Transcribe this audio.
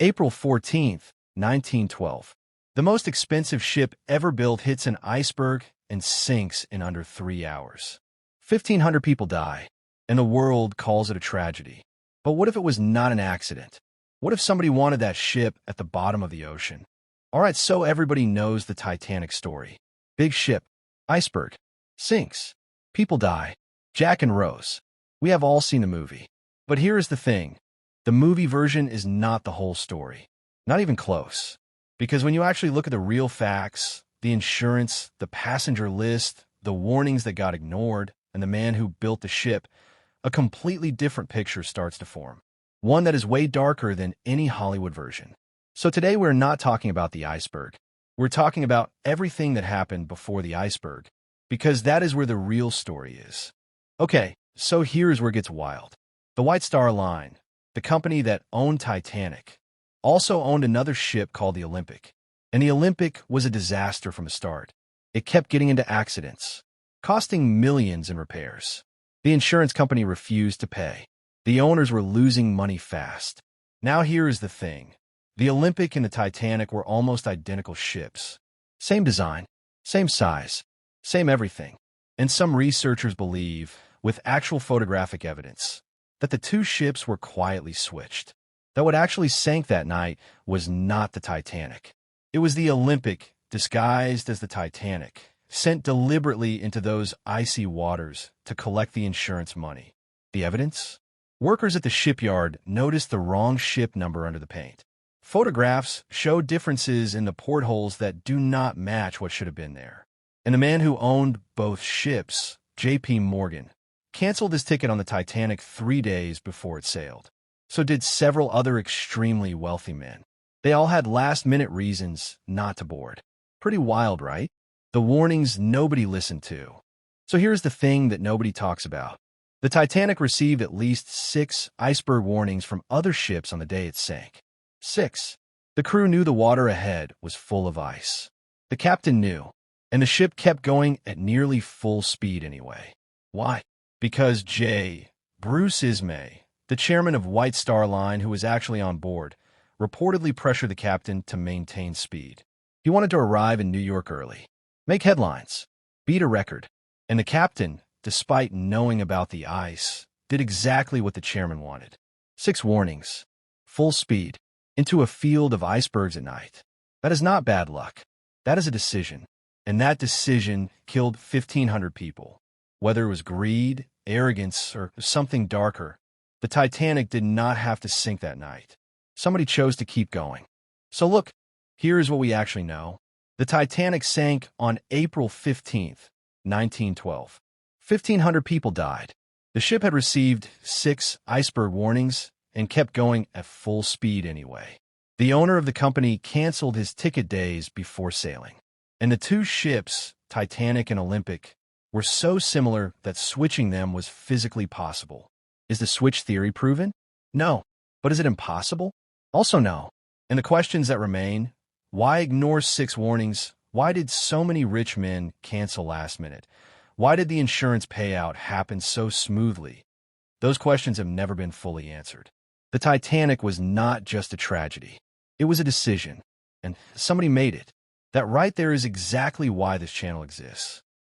April 14th, 1912. The most expensive ship ever built hits an iceberg and sinks in under 3 hours. 1,500 people die, and the world calls it a tragedy. But what if it was not an accident? What if somebody wanted that ship at the bottom of the ocean? All right, so everybody knows the Titanic story. Big ship, iceberg, sinks, people die. Jack and Rose. We have all seen the movie. But here is the thing. The movie version is not the whole story. Not even close. Because when you actually look at the real facts, the insurance, the passenger list, the warnings that got ignored, and the man who built the ship, a completely different picture starts to form. One that is way darker than any Hollywood version. So today we're not talking about the iceberg. We're talking about everything that happened before the iceberg, because that is where the real story is. Okay, so here's where it gets wild. The White Star Line, the company that owned Titanic, also owned another ship called the Olympic. And the Olympic was a disaster from the start. It kept getting into accidents, costing millions in repairs. The insurance company refused to pay. The owners were losing money fast. Now here is the thing. The Olympic and the Titanic were almost identical ships. Same design, same size, same everything. And some researchers believe, with actual photographic evidence, that the two ships were quietly switched. That what actually sank that night was not the Titanic. It was the Olympic, disguised as the Titanic, sent deliberately into those icy waters to collect the insurance money. The evidence? Workers at the shipyard noticed the wrong ship number under the paint. Photographs showed differences in the portholes that do not match what should have been there. And the man who owned both ships, J.P. Morgan, canceled his ticket on the Titanic 3 days before it sailed. So did several other extremely wealthy men. They all had last-minute reasons not to board. Pretty wild, right? The warnings nobody listened to. So here's the thing that nobody talks about. The Titanic received at least 6 iceberg warnings from other ships on the day it sank. 6. The crew knew the water ahead was full of ice. The captain knew, and the ship kept going at nearly full speed anyway. Why? Because J. Bruce Ismay, the chairman of White Star Line who was actually on board, reportedly pressured the captain to maintain speed. He wanted to arrive in New York early, make headlines, beat a record, and the captain, despite knowing about the ice, did exactly what the chairman wanted. 6 warnings, full speed, into a field of icebergs at night. That is not bad luck. That is a decision. And that decision killed 1,500 people. Whether it was greed, arrogance, or something darker, the Titanic did not have to sink that night. Somebody chose to keep going. So look, here is what we actually know. The Titanic sank on April 15th, 1912. 1,500 people died. The ship had received 6 iceberg warnings and kept going at full speed anyway. The owner of the company canceled his ticket days before sailing. And the two ships, Titanic and Olympic, were so similar that switching them was physically possible. Is the switch theory proven? No. But is it impossible? Also no. And the questions that remain, why ignore 6 warnings? Why did so many rich men cancel last minute? Why did the insurance payout happen so smoothly? Those questions have never been fully answered. The Titanic was not just a tragedy. It was a decision, and somebody made it. That right there is exactly why this channel exists.